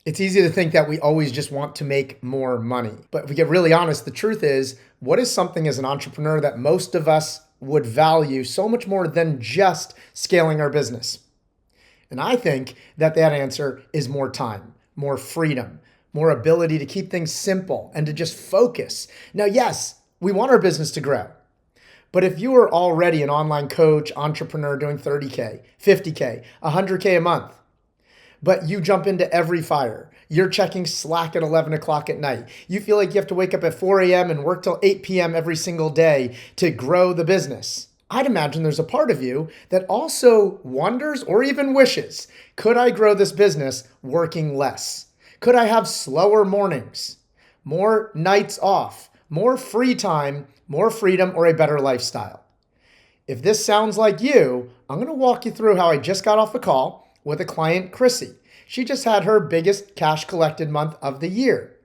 It's easy to think that we always just want to make more money. But if we get really honest, the truth is, what is something as an entrepreneur that most of us would value so much more than just scaling our business? And I think that that answer is more time, more freedom, more ability to keep things simple and to just focus. Now, yes, we want our business to grow. But if you are already an online coach, entrepreneur doing 30K, 50K, 100K a month, but you jump into every fire. You're checking Slack at 11 o'clock at night. You feel like you have to wake up at 4 a.m. and work till 8 p.m. every single day to grow the business. I'd imagine there's a part of you that also wonders or even wishes, could I grow this business working less? Could I have slower mornings, more nights off, more free time, more freedom, or a better lifestyle? If this sounds like you, I'm going to walk you through how I just got off a call with a client, Chrissy. She just had her biggest cash collected month of the year.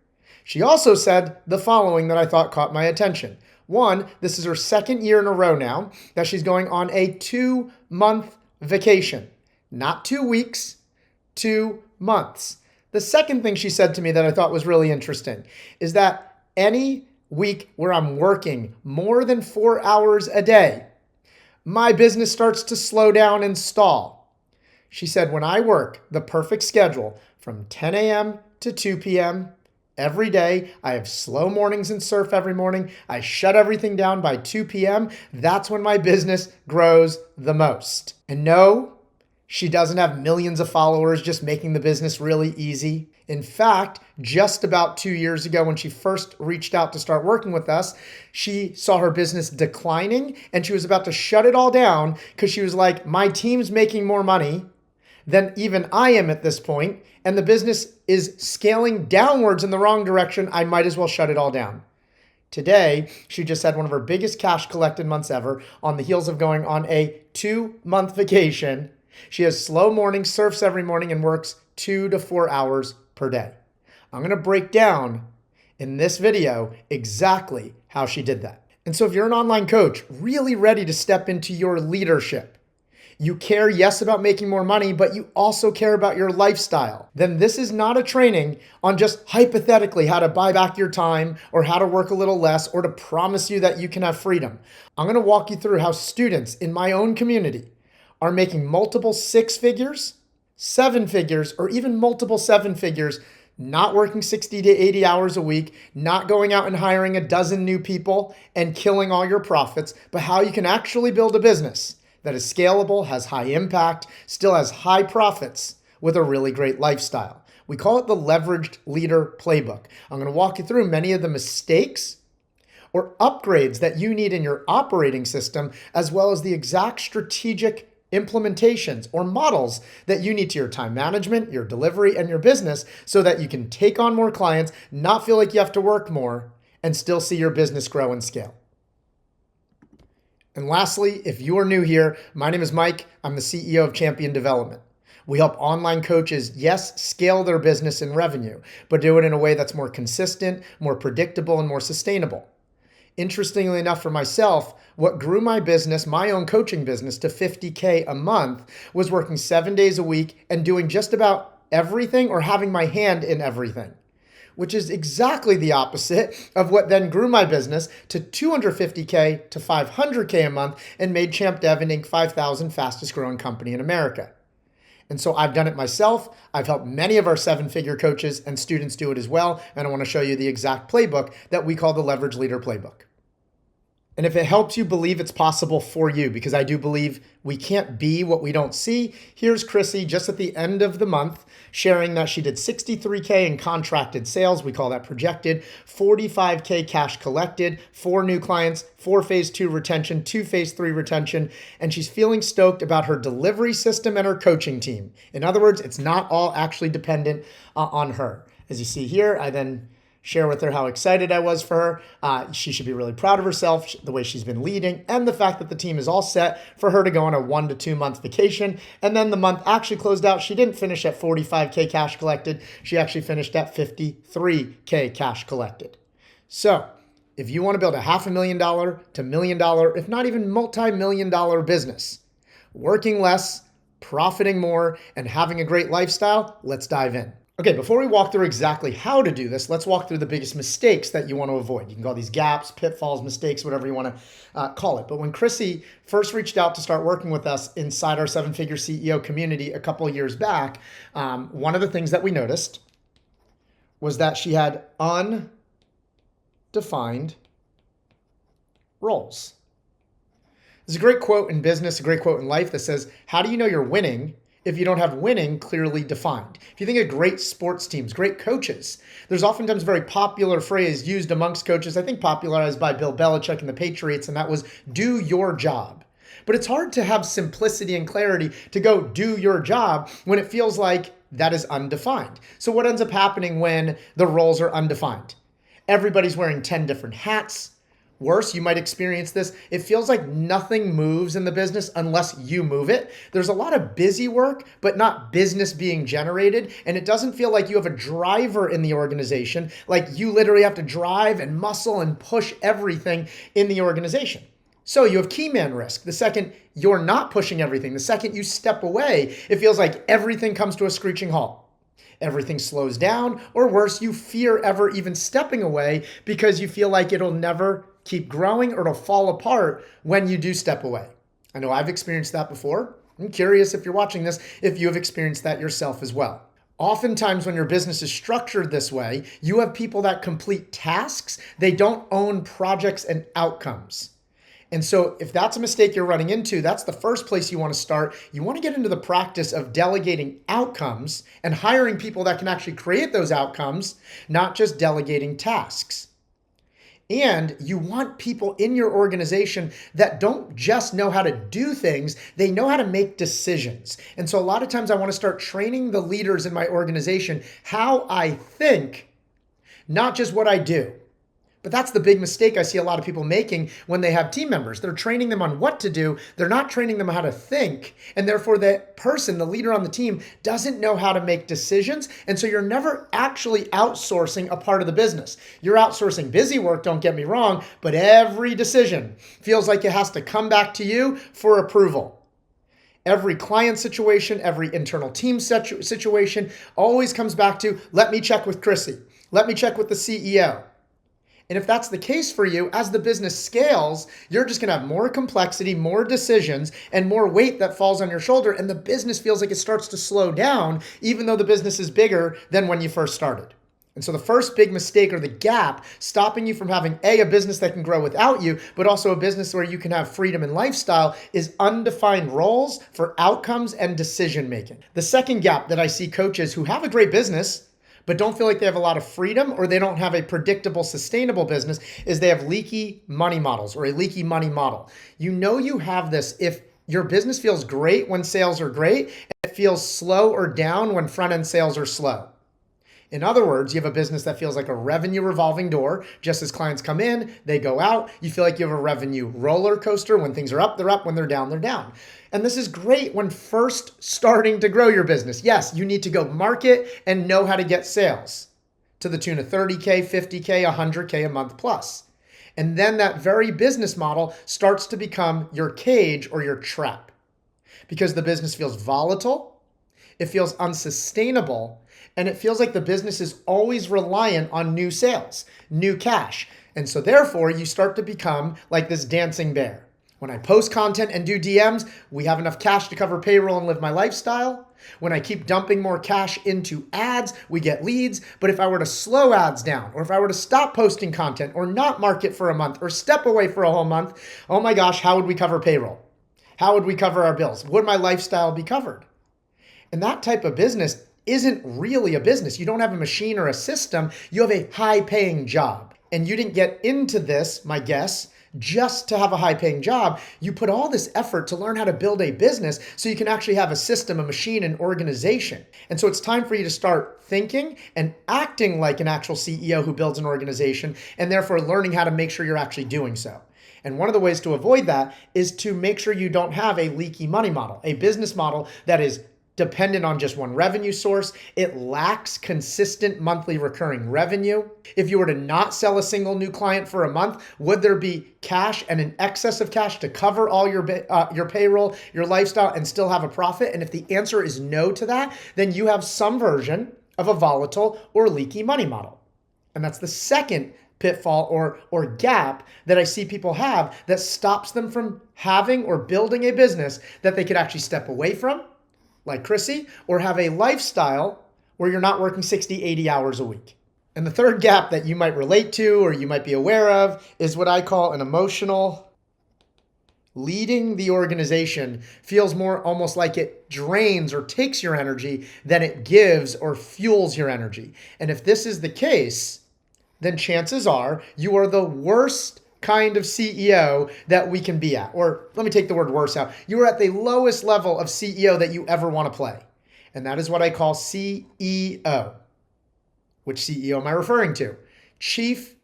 She also said the following that I thought caught my attention. One, this is her second year in a row now that she's going on a 2-month vacation. Not 2 weeks, 2 months. The second thing she said to me that I thought was really interesting is that any week where I'm working more than 4 hours a day, my business starts to slow down and stall. She said, when I work the perfect schedule from 10 a.m. to 2 p.m. every day, I have slow mornings and surf every morning. I shut everything down by 2 p.m. That's when my business grows the most. And no, she doesn't have millions of followers just making the business really easy. In fact, just about 2 years ago when she first reached out to start working with us, she saw her business declining and she was about to shut it all down because she was like, my team's making more money than even I am at this point, and the business is scaling downwards in the wrong direction. I might as well shut it all down. Today, she just had one of her biggest cash collected months ever on the heels of going on a 2-month vacation. She has slow mornings, surfs every morning, and works 2 to 4 hours per day. I'm going to break down in this video exactly how she did that. And so if you're an online coach, really ready to step into your leadership, you care, yes, about making more money, but you also care about your lifestyle, then this is not a training on just hypothetically how to buy back your time or how to work a little less or to promise you that you can have freedom. I'm going to walk you through how students in my own community are making multiple 6 figures, 7 figures, or even multiple 7 figures, not working 60 to 80 hours a week, not going out and hiring a dozen new people and killing all your profits, but how you can actually build a business that is scalable, has high impact, still has high profits with a really great lifestyle. We call it the Leveraged Leader Playbook. I'm going to walk you through many of the mistakes or upgrades that you need in your operating system, as well as the exact strategic implementations or models that you need to your time management, your delivery, and your business so that you can take on more clients, not feel like you have to work more, and still see your business grow and scale. And lastly, if you are new here, my name is Mike. I'm the CEO of Champion Development. We help online coaches, yes, scale their business and revenue, but do it in a way that's more consistent, more predictable, and more sustainable. Interestingly enough for myself, what grew my business, my own coaching business, to 50K a month was working 7 days a week and doing just about everything or having my hand in everything, which is exactly the opposite of what then grew my business to 250K to 500K a month and made Champ Dev an Inc. 5000 fastest growing company in America. And so I've done it myself. I've helped many of our 7-figure coaches and students do it as well. And I want to show you the exact playbook that we call the Leverage Leader Playbook. And if it helps you believe it's possible for you, because I do believe we can't be what we don't see, here's Chrissy just at the end of the month sharing that she did 63K in contracted sales. We call that projected. 45K cash collected, 4 new clients, 4 phase 2 retention, 2 phase 3 retention. And she's feeling stoked about her delivery system and her coaching team. In other words, it's not all actually dependent on her. As you see here, I then share with her how excited I was for her. She should be really proud of herself, the way she's been leading, and the fact that the team is all set for her to go on a 1 to 2 month vacation. And then the month actually closed out. She didn't finish at 45K cash collected. She actually finished at 53K cash collected. So if you want to build a $500,000 to $1 million, if not even multi-million-dollar business, working less, profiting more, and having a great lifestyle, let's dive in. Okay, before we walk through exactly how to do this, let's walk through the biggest mistakes that you want to avoid. You can call these gaps, pitfalls, mistakes, whatever you want to call it. But when Chrissy first reached out to start working with us inside our seven-figure CEO community a couple of years back, one of the things that we noticed was that she had undefined roles. There's a great quote in business, a great quote in life that says, how do you know you're winning if you don't have winning clearly defined? If you think of great sports teams, great coaches, there's oftentimes a very popular phrase used amongst coaches, I think popularized by Bill Belichick and the Patriots, and that was, do your job. But it's hard to have simplicity and clarity to go do your job when it feels like that is undefined. So what ends up happening when the roles are undefined? Everybody's wearing 10 different hats. Worse, you might experience this. It feels like nothing moves in the business unless you move it. There's a lot of busy work, but not business being generated. And it doesn't feel like you have a driver in the organization. Like you literally have to drive and muscle and push everything in the organization. So you have key man risk. The second you're not pushing everything, the second you step away, it feels like everything comes to a screeching halt. Everything slows down, or worse, you fear ever even stepping away because you feel like it'll never keep growing or it'll fall apart when you do step away. I know I've experienced that before. I'm curious if you're watching this, if you have experienced that yourself as well. Oftentimes when your business is structured this way, you have people that complete tasks. They don't own projects and outcomes. And so if that's a mistake you're running into, that's the first place you want to start. You want to get into the practice of delegating outcomes and hiring people that can actually create those outcomes, not just delegating tasks. And you want people in your organization that don't just know how to do things, they know how to make decisions. And so a lot of times I want to start training the leaders in my organization how I think, not just what I do. But that's the big mistake I see a lot of people making when they have team members. They're training them on what to do. They're not training them how to think. And therefore the person, the leader on the team, doesn't know how to make decisions. And so you're never actually outsourcing a part of the business. You're outsourcing busy work, don't get me wrong, but every decision feels like it has to come back to you for approval. Every client situation, every internal team situation always comes back to, let me check with Chrissy. Let me check with the CEO. And if that's the case for you, as the business scales, you're just going to have more complexity, more decisions, and more weight that falls on your shoulder. And the business feels like it starts to slow down, even though the business is bigger than when you first started. And so the first big mistake or the gap stopping you from having a business that can grow without you, but also a business where you can have freedom and lifestyle is undefined roles for outcomes and decision making. The second gap that I see coaches who have a great business but don't feel like they have a lot of freedom or they don't have a predictable, sustainable business, is they have leaky money models or a leaky money model. You know you have this if your business feels great when sales are great, and it feels slow or down when front-end sales are slow. In other words, you have a business that feels like a revenue revolving door. Just as clients come in, they go out. You feel like you have a revenue roller coaster. When things are up, they're up. When they're down, they're down. And this is great when first starting to grow your business. Yes, you need to go market and know how to get sales to the tune of 30K, 50K, 100K a month plus. And then that very business model starts to become your cage or your trap because the business feels volatile, it feels unsustainable, and it feels like the business is always reliant on new sales, new cash. And so therefore, you start to become like this dancing bear. When I post content and do DMs, we have enough cash to cover payroll and live my lifestyle. When I keep dumping more cash into ads, we get leads. But if I were to slow ads down, or if I were to stop posting content, or not market for a month, or step away for a whole month, oh my gosh, how would we cover payroll? How would we cover our bills? Would my lifestyle be covered? And that type of business isn't really a business. You don't have a machine or a system. You have a high-paying job. And you didn't get into this, my guess, just to have a high-paying job. You put all this effort to learn how to build a business so you can actually have a system, a machine, an organization. And so it's time for you to start thinking and acting like an actual CEO who builds an organization, and therefore learning how to make sure you're actually doing so. And one of the ways to avoid that is to make sure you don't have a leaky money model, a business model that is dependent on just one revenue source. It lacks consistent monthly recurring revenue. If you were to not sell a single new client for a month, would there be cash and an excess of cash to cover all your payroll, your lifestyle, and still have a profit? And if the answer is no to that, then you have some version of a volatile or leaky money model. And that's the second pitfall or gap that I see people have that stops them from having or building a business that they could actually step away from, like Chrissy, or have a lifestyle where you're not working 60, 80 hours a week. And the third gap that you might relate to or you might be aware of is what I call an emotional. Leading the organization feels more almost like it drains or takes your energy than it gives or fuels your energy. And if this is the case, then chances are you are the worst kind of CEO that we can be at. Or let me take the word worse out. You are at the lowest level of CEO that you ever want to play. And that is what I call CEO. Which CEO am I referring to? Chief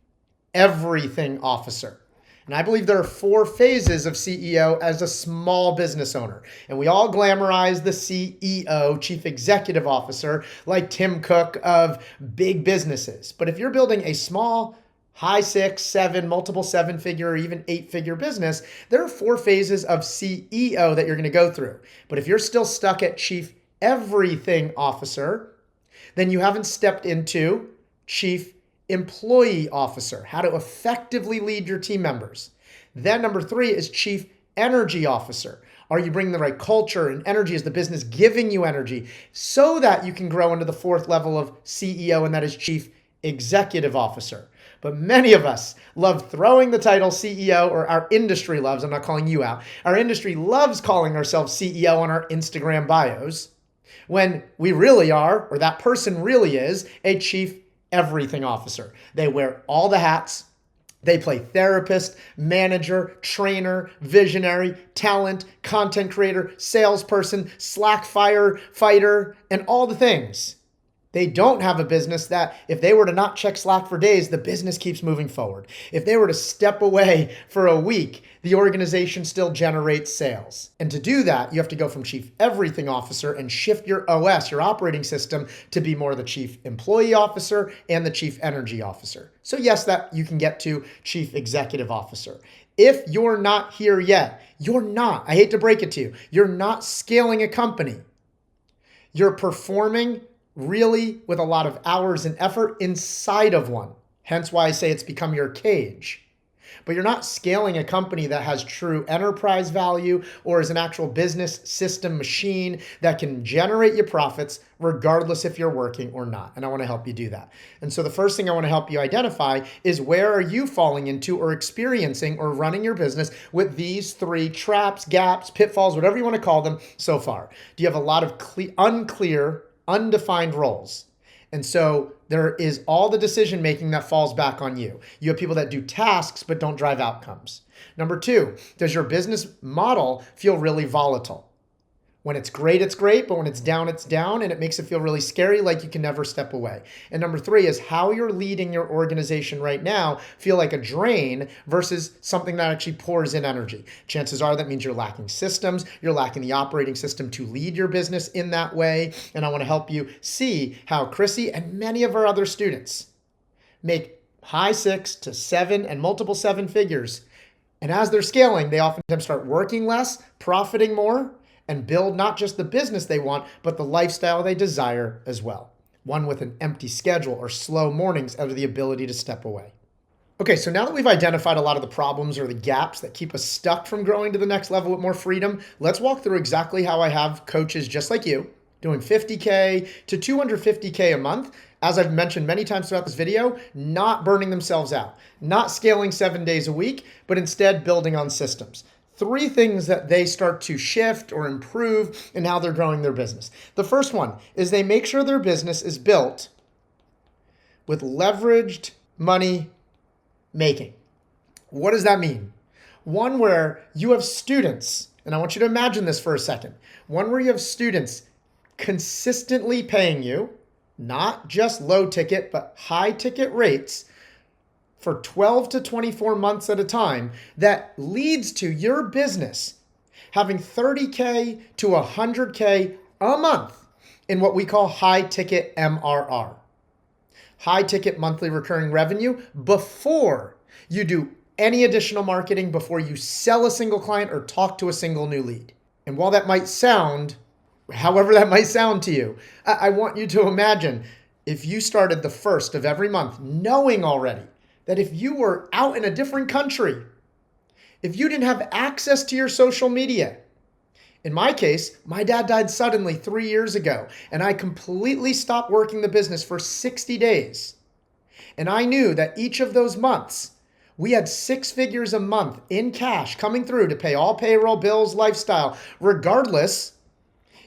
Everything Officer. And I believe there are 4 phases of CEO as a small business owner. And we all glamorize the CEO, Chief Executive Officer, like Tim Cook of big businesses. But if you're building a small, high 6, 7, multiple 7-figure, or even 8-figure business, there are 4 phases of CEO that you're going to go through. But if you're still stuck at Chief Everything Officer, then you haven't stepped into Chief Employee Officer, how to effectively lead your team members. Then number 3 is Chief Energy Officer. Are you bringing the right culture and energy? Is the business giving you energy so that you can grow into the 4th level of CEO, and that is Chief Executive Officer. But many of us love throwing the title CEO, or our industry loves, I'm not calling you out, our industry loves calling ourselves CEO on our Instagram bios, when we really are, or that person really is, a Chief Everything Officer. They wear all the hats. They play therapist, manager, trainer, visionary, talent, content creator, salesperson, Slack firefighter, and all the things. They don't have a business that if they were to not check Slack for days, the business keeps moving forward. If they were to step away for a week, the organization still generates sales. And to do that, you have to go from Chief Everything Officer and shift your OS, your operating system, to be more the Chief Employee Officer and the Chief Energy Officer. So yes, that you can get to Chief Executive Officer. If you're not here yet, you're not, I hate to break it to you, you're not scaling a company. You're performing really with a lot of hours and effort inside of one. Hence why I say it's become your cage. But you're not scaling a company that has true enterprise value or is an actual business system machine that can generate you profits regardless if you're working or not. And I want to help you do that. And so the first thing I want to help you identify is where are you falling into or experiencing or running your business with these 3 traps, gaps, pitfalls, whatever you want to call them so far. Do you have a lot of unclear, undefined roles? And so there is all the decision making that falls back on you. You have people that do tasks but don't drive outcomes. Number 2, does your business model feel really volatile? When it's great, but when it's down, and it makes it feel really scary, like you can never step away. And number 3 is how you're leading your organization right now feel like a drain versus something that actually pours in energy. Chances are that means you're lacking systems, you're lacking the operating system to lead your business in that way. And I want to help you see how Chrissy and many of our other students make high 6 to 7 and multiple 7 figures. And as they're scaling, they oftentimes start working less, profiting more, and build not just the business they want, but the lifestyle they desire as well. One with an empty schedule or slow mornings out of the ability to step away. Okay, so now that we've identified a lot of the problems or the gaps that keep us stuck from growing to the next level with more freedom, let's walk through exactly how I have coaches just like you doing $50K to $250K a month. As I've mentioned many times throughout this video, not burning themselves out, not scaling 7 days a week, but instead building on systems. 3 things that they start to shift or improve in how they're growing their business. The first one is they make sure their business is built with leveraged money making. What does that mean? One where you have students, and I want you to imagine this for a second. One where you have students consistently paying you, not just low ticket, but high ticket rates for 12 to 24 months at a time that leads to your business having 30K to 100K a month in what we call high ticket MRR. High ticket monthly recurring revenue before you do any additional marketing, before you sell a single client or talk to a single new lead. And while that might sound, however that might sound to you, I want you to imagine if you started the first of every month knowing already that if you were out in a different country, if you didn't have access to your social media, in my case, my dad died suddenly 3 years ago, and I completely stopped working the business for 60 days. And I knew that each of those months, we had 6 figures a month in cash coming through to pay all payroll, bills, lifestyle, regardless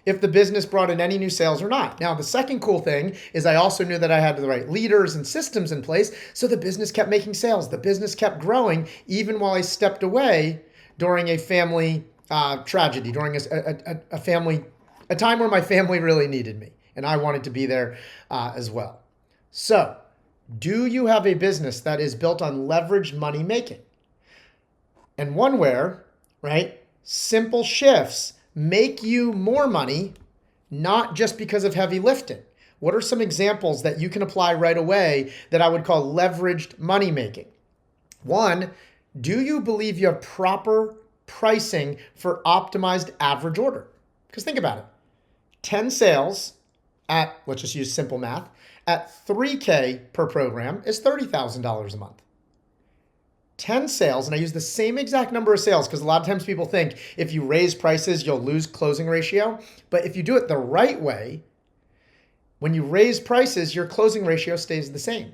if the business brought in any new sales or not. Now, the second cool thing is I also knew that I had the right leaders and systems in place, so the business kept making sales. The business kept growing even while I stepped away during a family tragedy, during a time where my family really needed me, and I wanted to be there as well. So, do you have a business that is built on leveraged money making? And one where, right, simple shifts make you more money, not just because of heavy lifting. What are some examples that you can apply right away that I would call leveraged money making? One, do you believe you have proper pricing for optimized average order? Because think about it. 10 sales at, let's just use simple math, at $3K per program is $30,000 a month. 10 sales, and I use the same exact number of sales because a lot of times people think if you raise prices, you'll lose closing ratio. But if you do it the right way, when you raise prices, your closing ratio stays the same.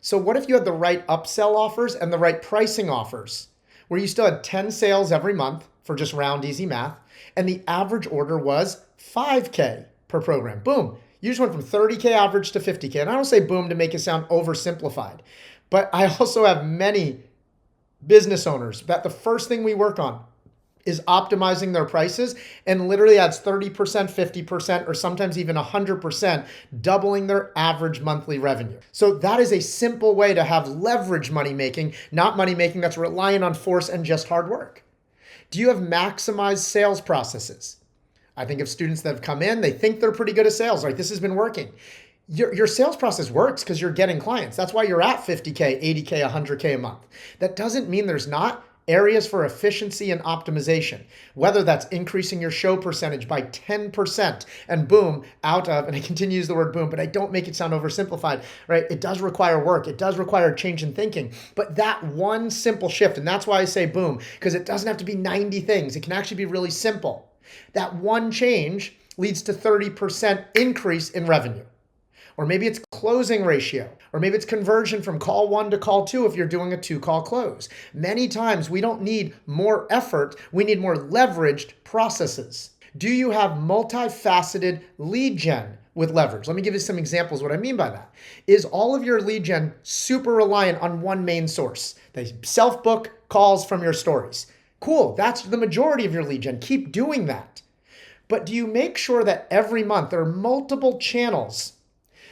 So what if you had the right upsell offers and the right pricing offers where you still had 10 sales every month for just round easy math, and the average order was 5K per program? Boom. You just went from 30K average to 50K. And I don't say boom to make it sound oversimplified, but I also have many business owners that the first thing we work on is optimizing their prices, and literally adds 30%, 50%, or sometimes even 100%, doubling their average monthly revenue. So that is a simple way to have leverage money making, not money making that's reliant on force and just hard work. Do you have maximized sales processes? I think of students that have come in, they think they're pretty good at sales, right? This has been working. Your sales process works because you're getting clients. That's why you're at 50K, 80K, 100K a month. That doesn't mean there's not areas for efficiency and optimization, whether that's increasing your show percentage by 10% and boom, out of, and I continue to use the word boom, but I don't make it sound oversimplified, right? It does require work. It does require change in thinking, but that one simple shift, and that's why I say boom, because it doesn't have to be 90 things. It can actually be really simple. That one change leads to 30% increase in revenue. Or maybe it's closing ratio, or maybe it's conversion from call 1 to call 2 if you're doing a 2-call close. Many times we don't need more effort, we need more leveraged processes. Do you have multifaceted lead gen with leverage? Let me give you some examples. What I mean by that is all of your lead gen super reliant on one main source. They self-book calls from your stories. Cool, that's the majority of your lead gen. Keep doing that. But do you make sure that every month there are multiple channels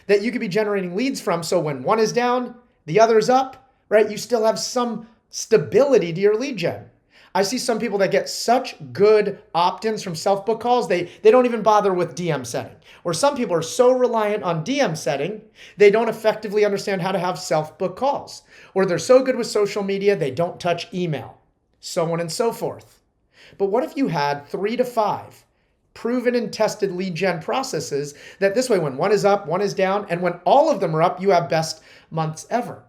that you could be generating leads from, so when one is down, the other is up, right? You still have some stability to your lead gen. I see some people that get such good opt-ins from self-book calls, they don't even bother with DM setting. Or some people are so reliant on DM setting, they don't effectively understand how to have self-book calls. Or they're so good with social media, they don't touch email, so on and so forth. But what if you had 3 to 5 proven and tested lead gen processes that this way, when one is up, one is down, and when all of them are up, you have best months ever?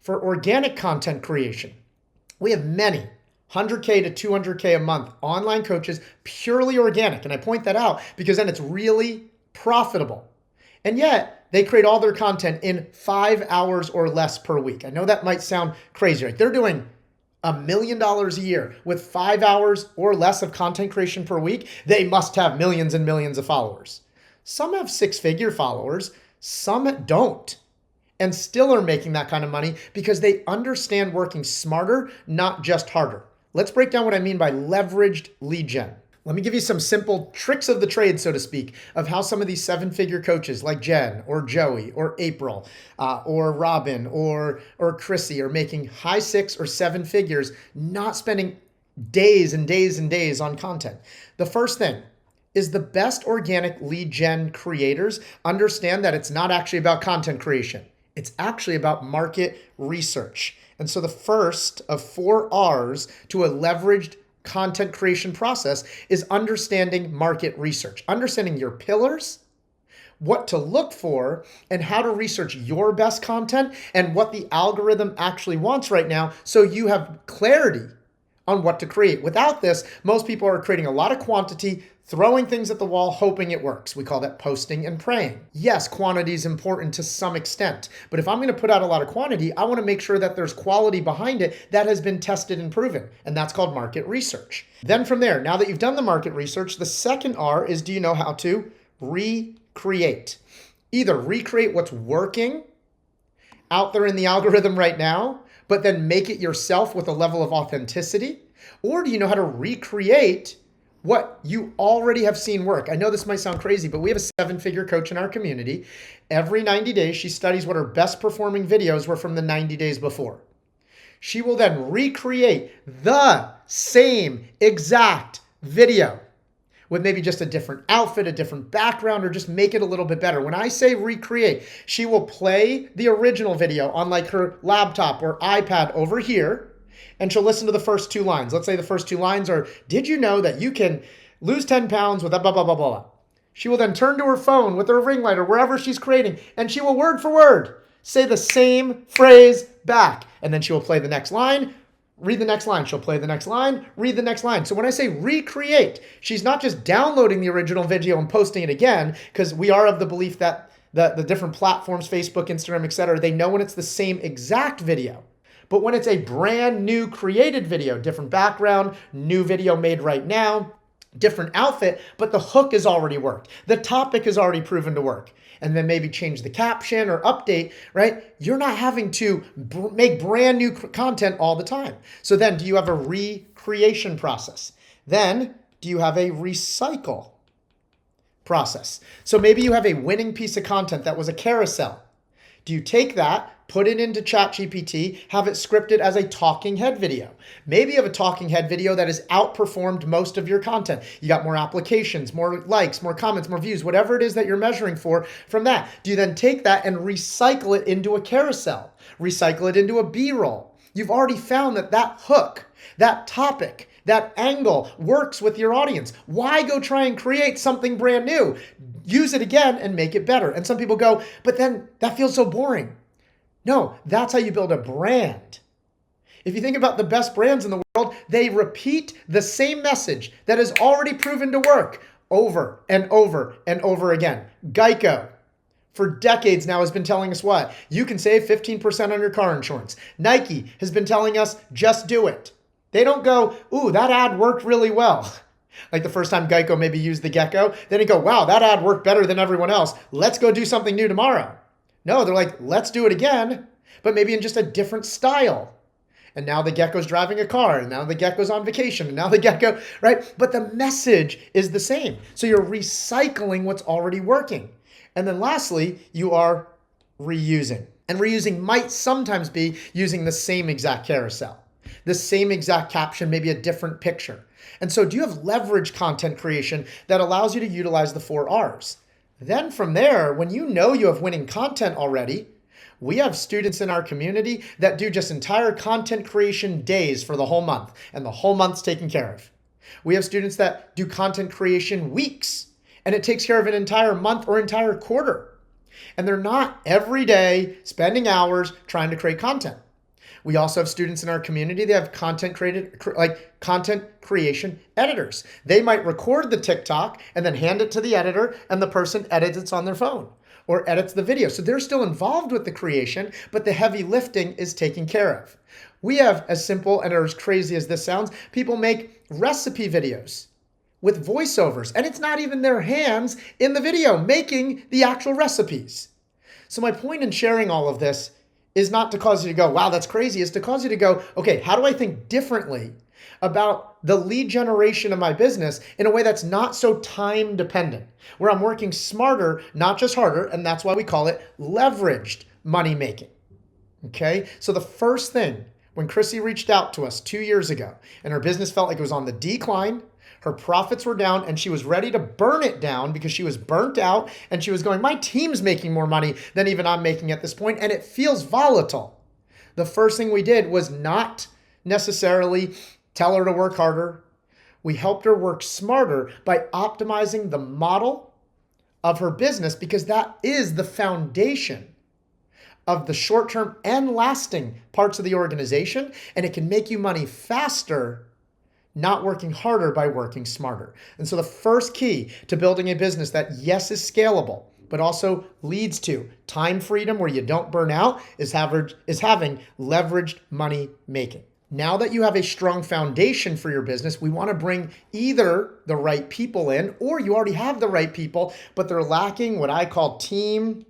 For organic content creation, we have many 100K to 200K a month online coaches, purely organic. And I point that out because then it's really profitable. And yet they create all their content in 5 hours or less per week. I know that might sound crazy, right? They're doing $1 million a year with 5 hours or less of content creation per week. They must have millions and millions of followers. Some have 6-figure followers, some don't, and still are making that kind of money because they understand working smarter, not just harder. Let's break down what I mean by leveraged lead gen. Let me give you some simple tricks of the trade, so to speak, of how some of these 7-figure coaches like Jen or Joey or April or Robin or Chrissy are making high 6 or 7 figures, not spending days and days and days on content. The first thing is the best organic lead gen creators understand that it's not actually about content creation. It's actually about market research. And so the first of 4 R's to a leveraged content creation process is understanding market research, understanding your pillars, what to look for, and how to research your best content and what the algorithm actually wants right now so you have clarity on what to create. Without this, most people are creating a lot of quantity, throwing things at the wall, hoping it works. We call that posting and praying. Yes, quantity is important to some extent, but if I'm going to put out a lot of quantity, I want to make sure that there's quality behind it that has been tested and proven, and that's called market research. Then from there, now that you've done the market research, the second R is, do you know how to recreate? Either recreate what's working out there in the algorithm right now, but then make it yourself with a level of authenticity, or do you know how to recreate what you already have seen work? I know this might sound crazy, but we have a 7-figure coach in our community. Every 90 days, she studies what her best performing videos were from the 90 days before. She will then recreate the same exact video with maybe just a different outfit, a different background, or just make it a little bit better. When I say recreate, she will play the original video on like her laptop or iPad over here, and she'll listen to the first 2 lines. Let's say the first 2 lines are, did you know that you can lose 10 pounds with a blah, blah, blah, blah, blah. She will then turn to her phone with her ring light or wherever she's creating, and she will word for word say the same phrase back. And then she will play the next line, read the next line. She'll play the next line, read the next line. So when I say recreate, she's not just downloading the original video and posting it again, because we are of the belief that the different platforms, Facebook, Instagram, etc., they know when it's the same exact video. But when it's a brand new created video, different background, new video made right now, different outfit, but the hook has already worked. The topic has already proven to work. And then maybe change the caption or update, right? You're not having to make brand new content all the time. So then do you have a recreation process? Then do you have a recycle process? So maybe you have a winning piece of content that was a carousel. Do you take that, put it into ChatGPT, have it scripted as a talking head video? Maybe you have a talking head video that has outperformed most of your content. You got more applications, more likes, more comments, more views, whatever it is that you're measuring for from that. Do you then take that and recycle it into a carousel? Recycle it into a B-roll? You've already found that that hook, that topic, that angle works with your audience. Why go try and create something brand new? Use it again and make it better. And some people go, but then that feels so boring. No, that's how you build a brand. If you think about the best brands in the world, they repeat the same message that has already proven to work over and over and over again. Geico, for decades now, has been telling us what? You can save 15% on your car insurance. Nike has been telling us, just do it. They don't go, ooh, that ad worked really well. Like the first time Geico maybe used the gecko, then they go, wow, that ad worked better than everyone else. Let's go do something new tomorrow. No, they're like, let's do it again, but maybe in just a different style. And now the gecko's driving a car, and now the gecko's on vacation, and now the gecko, right? But the message is the same. So you're recycling what's already working. And then lastly, you are reusing. And reusing might sometimes be using the same exact carousel, the same exact caption, maybe a different picture. And so do you have leverage content creation that allows you to utilize the 4 R's? Then from there, when you know you have winning content already, we have students in our community that do just entire content creation days for the whole month, and the whole month's taken care of. We have students that do content creation weeks, and it takes care of an entire month or entire quarter. And they're not every day spending hours trying to create content. We also have students in our community that have content creation editors. They might record the TikTok and then hand it to the editor, and the person edits it on their phone or edits the video. So they're still involved with the creation, but the heavy lifting is taken care of. We have, as simple and as crazy as this sounds, people make recipe videos with voiceovers, and it's not even their hands in the video making the actual recipes. So my point in sharing all of this is not to cause you to go, wow, that's crazy. It's to cause you to go, okay, how do I think differently about the lead generation of my business in a way that's not so time dependent, where I'm working smarter, not just harder, and that's why we call it leveraged money making. Okay, so the first thing, when Chrissy reached out to us 2 years ago and her business felt like it was on the decline, her profits were down, and she was ready to burn it down because she was burnt out, and she was going, my team's making more money than even I'm making at this point, and it feels volatile. The first thing we did was not necessarily tell her to work harder. We helped her work smarter by optimizing the model of her business, because that is the foundation of the short-term and lasting parts of the organization, and it can make you money faster, not working harder by working smarter. And so the first key to building a business that, yes, is scalable, but also leads to time freedom where you don't burn out, is having leveraged money making. Now that you have a strong foundation for your business, we want to bring either the right people in, or you already have the right people, but they're lacking what I call team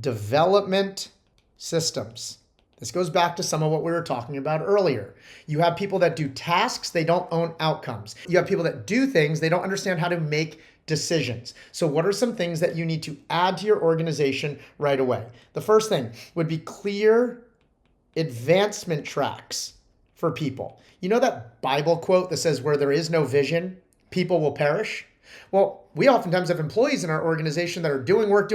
development systems. This goes back to some of what we were talking about earlier. You have people that do tasks, they don't own outcomes. You have people that do things, they don't understand how to make decisions. So what are some things that you need to add to your organization right away? The first thing would be clear advancement tracks for people. You know that Bible quote that says, where there is no vision, people will perish? Well, we oftentimes have employees in our organization that are doing work.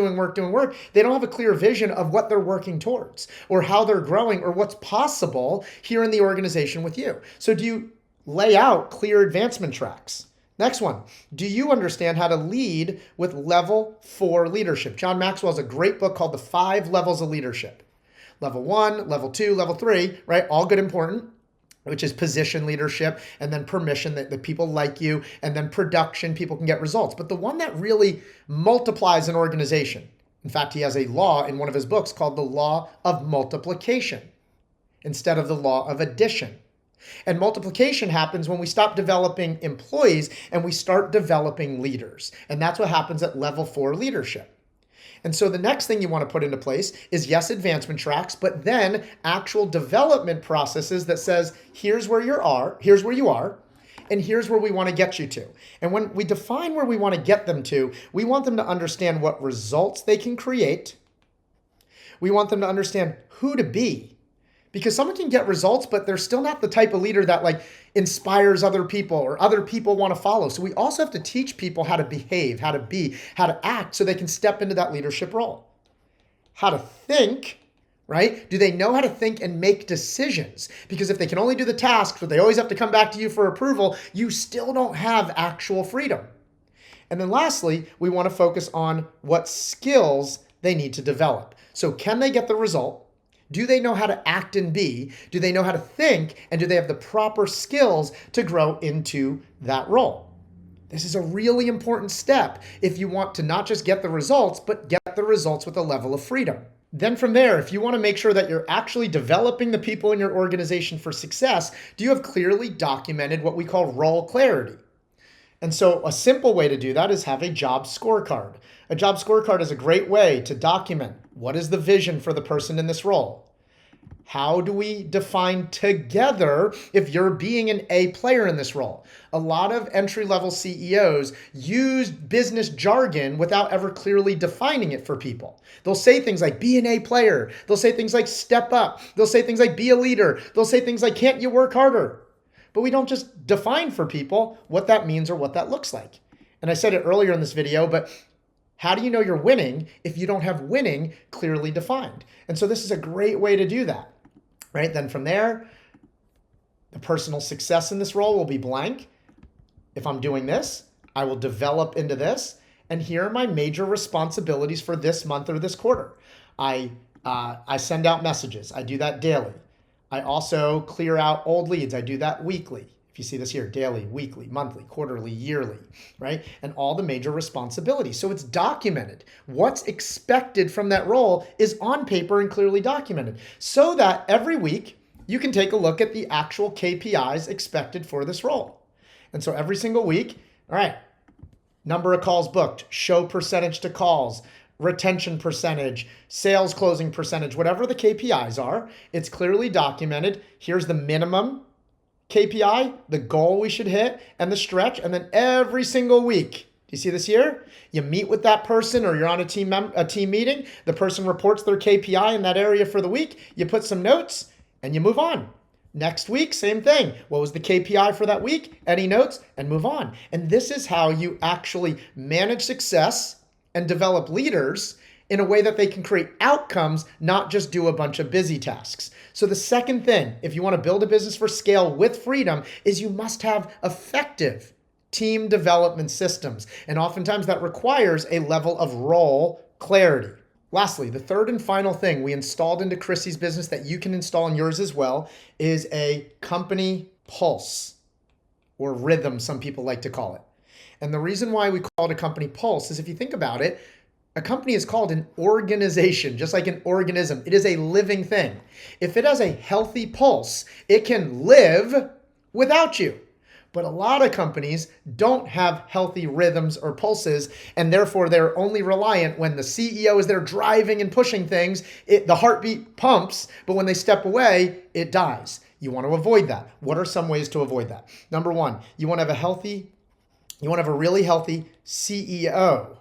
They don't have a clear vision of what they're working towards or how they're growing or what's possible here in the organization with you. So do you lay out clear advancement tracks? Next one, do you understand how to lead with level 4 leadership? John Maxwell has a great book called The 5 Levels of Leadership. Level 1, level 2, level 3, right? All good, important, which is position leadership, and then permission, that people like you, and then production, people can get results. But the one that really multiplies an organization, in fact, he has a law in one of his books called the law of multiplication instead of the law of addition. And multiplication happens when we stop developing employees and we start developing leaders. And that's what happens at level 4 leadership. And so the next thing you want to put into place is, yes, advancement tracks, but then actual development processes that says, here's where you are, and here's where we want to get you to. And when we define where we want to get them to, we want them to understand what results they can create. We want them to understand who to be. Because someone can get results, but they're still not the type of leader that inspires other people or other people want to follow. So we also have to teach people how to behave, how to be, how to act so they can step into that leadership role. How to think, right? Do they know how to think and make decisions? Because if they can only do the tasks, but they always have to come back to you for approval, you still don't have actual freedom. And then lastly, we want to focus on what skills they need to develop. So can they get the result? Do they know how to act and be? Do they know how to think? And do they have the proper skills to grow into that role? This is a really important step if you want to not just get the results, but get the results with a level of freedom. Then from there, if you want to make sure that you're actually developing the people in your organization for success, do you have clearly documented what we call role clarity? And so a simple way to do that is have a job scorecard. A job scorecard is a great way to document what is the vision for the person in this role. How do we define together if you're being an A player in this role? A lot of entry-level CEOs use business jargon without ever clearly defining it for people. They'll say things like be an A player. They'll say things like step up. They'll say things like be a leader. They'll say things like can't you work harder? But we don't just define for people what that means or what that looks like. And I said it earlier in this video, but how do you know you're winning if you don't have winning clearly defined? And so this is a great way to do that, right? Then from there, the personal success in this role will be blank. If I'm doing this, I will develop into this. And here are my major responsibilities for this month or this quarter. I send out messages. I do that daily. I also clear out old leads. I do that weekly. If you see this here, daily, weekly, monthly, quarterly, yearly, right? And all the major responsibilities. So it's documented. What's expected from that role is on paper and clearly documented so that every week you can take a look at the actual KPIs expected for this role. And so every single week, all right, number of calls booked, show percentage to calls, retention percentage, sales closing percentage, whatever the KPIs are, it's clearly documented. Here's the minimum KPI, the goal we should hit, and the stretch. And then every single week, do you see this here? You meet with that person or you're on a team meeting. The person reports their KPI in that area for the week. You put some notes and you move on. Next week, same thing. What was the KPI for that week? Any notes? And move on. And this is how you actually manage success and develop leaders in a way that they can create outcomes, not just do a bunch of busy tasks. So the second thing, if you want to build a business for scale with freedom, is you must have effective team development systems. And oftentimes that requires a level of role clarity. Lastly, the third and final thing we installed into Chrissy's business that you can install in yours as well is a company pulse, or rhythm, some people like to call it. And the reason why we call it a company pulse is, if you think about it, a company is called an organization, just like an organism. It is a living thing. If it has a healthy pulse, it can live without you. But a lot of companies don't have healthy rhythms or pulses, and therefore they're only reliant when the CEO is there driving and pushing things. The heartbeat pumps, but when they step away, it dies. You want to avoid that. What are some ways to avoid that? Number one, you want to have a really healthy CEO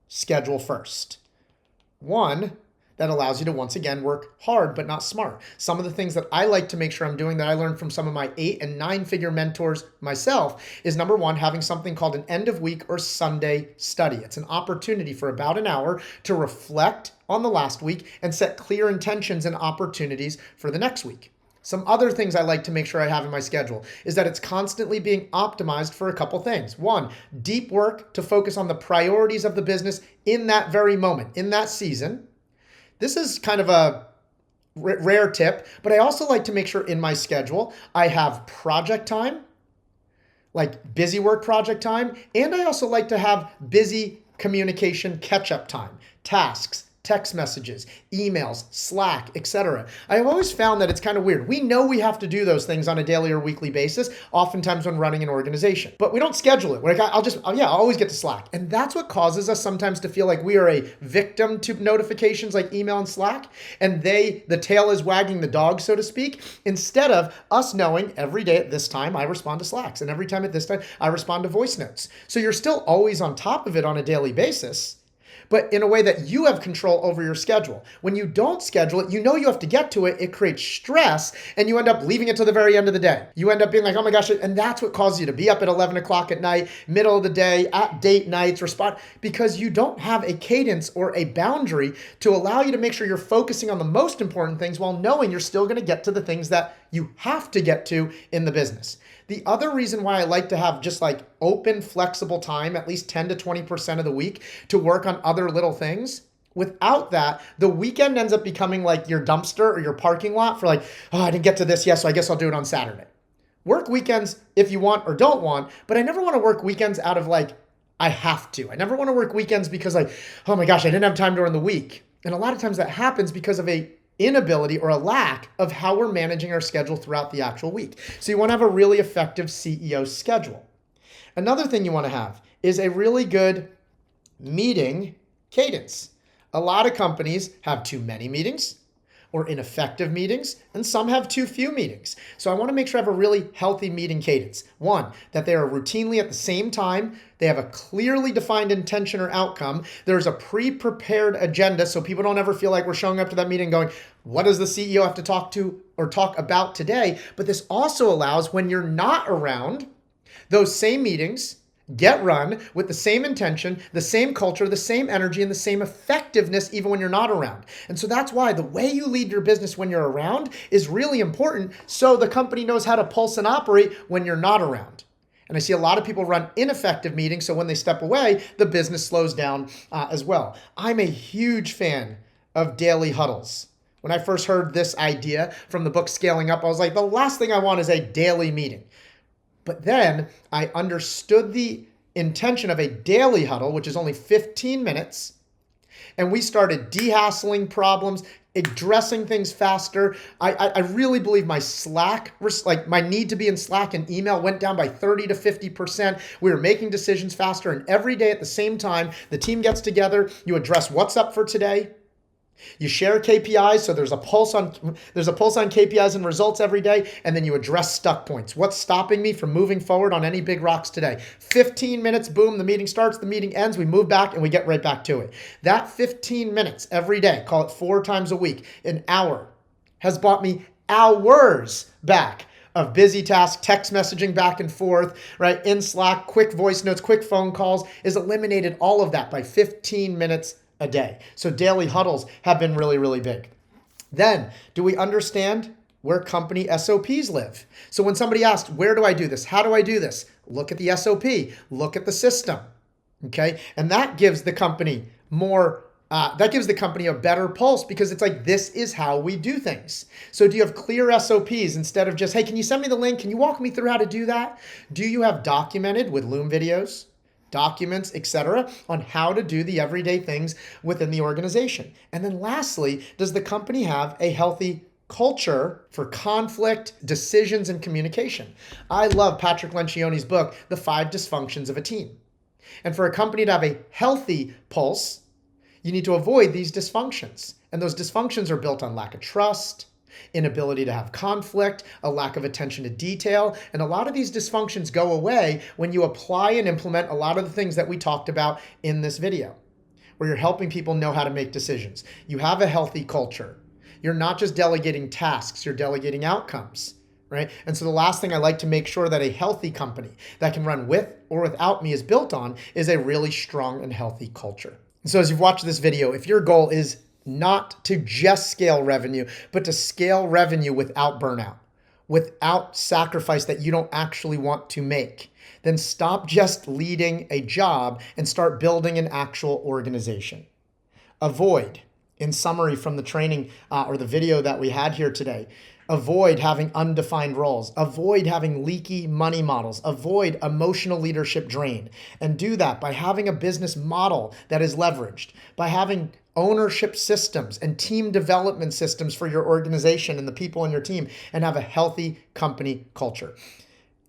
schedule first. One that allows you to, once again, work hard but not smart. Some of the things that I like to make sure I'm doing that I learned from some of my 8- and 9-figure mentors myself is, number one, having something called an end of week or Sunday study. It's an opportunity for about an hour to reflect on the last week and set clear intentions and opportunities for the next week. Some other things I like to make sure I have in my schedule is that it's constantly being optimized for a couple things. One, deep work to focus on the priorities of the business in that very moment, in that season. This is kind of a rare tip, but I also like to make sure in my schedule I have project time, like busy work project time, and I also like to have busy communication catch-up time, tasks, text messages, emails, Slack, etc. I've always found that it's kind of weird. We know we have to do those things on a daily or weekly basis, oftentimes when running an organization, but we don't schedule it. Like I'll always get to Slack. And that's what causes us sometimes to feel like we are a victim to notifications like email and Slack, and the tail is wagging the dog, so to speak, instead of us knowing every day at this time I respond to Slacks, and every time at this time I respond to voice notes. So you're still always on top of it on a daily basis, but in a way that you have control over your schedule. When you don't schedule it, you know you have to get to it. It creates stress, and you end up leaving it to the very end of the day. You end up being like, oh my gosh, and that's what causes you to be up at 11 o'clock at night, middle of the day, at date nights, because you don't have a cadence or a boundary to allow you to make sure you're focusing on the most important things while knowing you're still going to get to the things that you have to get to in the business. The other reason why I like to have just like open, flexible time, at least 10 to 20% of the week, to work on other little things. Without that, the weekend ends up becoming like your dumpster or your parking lot for like, oh, I didn't get to this yet, so I guess I'll do it on Saturday. Work weekends if you want or don't want, but I never want to work weekends out of like, I have to. I never want to work weekends because like, oh my gosh, I didn't have time during the week. And a lot of times that happens because of a inability or a lack of how we're managing our schedule throughout the actual week. So you want to have a really effective CEO schedule. Another thing you want to have is a really good meeting cadence. A lot of companies have too many meetings or ineffective meetings, and some have too few meetings. So I want to make sure I have a really healthy meeting cadence. One, that they are routinely at the same time. They have a clearly defined intention or outcome. There's a pre-prepared agenda so people don't ever feel like we're showing up to that meeting going, what does the CEO have to talk to or talk about today? But this also allows, when you're not around, those same meetings get run with the same intention, the same culture, the same energy, and the same effectiveness even when you're not around. And so that's why the way you lead your business when you're around is really important, so the company knows how to pulse and operate when you're not around. And I see a lot of people run ineffective meetings, so when they step away, the business slows down as well. I'm a huge fan of daily huddles. When I first heard this idea from the book Scaling Up, I was like, the last thing I want is a daily meeting. But then I understood the intention of a daily huddle, which is only 15 minutes. And we started de-hassling problems, addressing things faster. I really believe my Slack, like my need to be in Slack and email, went down by 30 to 50%. We were making decisions faster. And every day at the same time, the team gets together. You address what's up for today. You share KPIs, so there's a pulse on KPIs and results every day, and then you address stuck points. What's stopping me from moving forward on any big rocks today? 15 minutes, boom, the meeting starts, the meeting ends, we move back, and we get right back to it. That 15 minutes every day, call it 4 times a week, an hour, has bought me hours back of busy tasks, text messaging back and forth, right? In Slack, quick voice notes, quick phone calls, is eliminated all of that by 15 minutes a day. So daily huddles have been really, really big. Then, do we understand where company SOPs live. So when somebody asks, where do I do this? How do I do this? Look at the SOP, look at the system, okay? And that gives the company a better pulse, because it's like, this is how we do things. So do you have clear SOPs instead of just, hey, can you send me the link? Can you walk me through how to do that? Do you have documented with Loom videos, documents, etc., on how to do the everyday things within the organization? And then lastly, does the company have a healthy culture for conflict, decisions, and communication? I love Patrick Lencioni's book, The 5 Dysfunctions of a Team. And for a company to have a healthy pulse, you need to avoid these dysfunctions. And those dysfunctions are built on lack of trust, inability to have conflict, a lack of attention to detail. And a lot of these dysfunctions go away when you apply and implement a lot of the things that we talked about in this video, where you're helping people know how to make decisions. You have a healthy culture. You're not just delegating tasks, you're delegating outcomes, right? And so the last thing I like to make sure that a healthy company that can run with or without me is built on is a really strong and healthy culture. And so as you've watched this video, if your goal is not to just scale revenue, but to scale revenue without burnout, without sacrifice that you don't actually want to make, then stop just leading a job and start building an actual organization. Avoid, in summary from the training or the video that we had here today, avoid having undefined roles, avoid having leaky money models, avoid emotional leadership drain, and do that by having a business model that is leveraged, by having ownership systems and team development systems for your organization and the people on your team, and have a healthy company culture.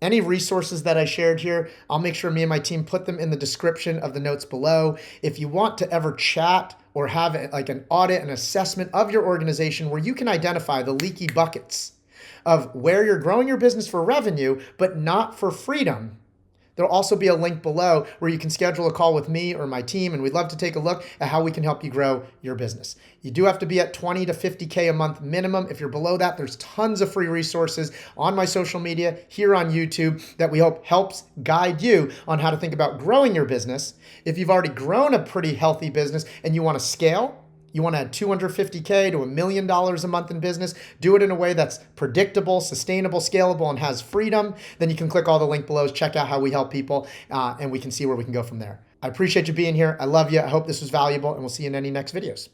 Any resources that I shared here, I'll make sure me and my team put them in the description of the notes below. If you want to ever chat or have like an audit, an assessment of your organization where you can identify the leaky buckets of where you're growing your business for revenue, but not for freedom, there'll also be a link below where you can schedule a call with me or my team, and we'd love to take a look at how we can help you grow your business. You do have to be at 20 to 50K a month minimum. If you're below that, there's tons of free resources on my social media, here on YouTube, that we hope helps guide you on how to think about growing your business. If you've already grown a pretty healthy business and you want to scale, you want to add 250K to $1 million a month in business, do it in a way that's predictable, sustainable, scalable, and has freedom, then you can click all the link below, check out how we help people, and we can see where we can go from there. I appreciate you being here. I love you. I hope this was valuable, and we'll see you in any next videos.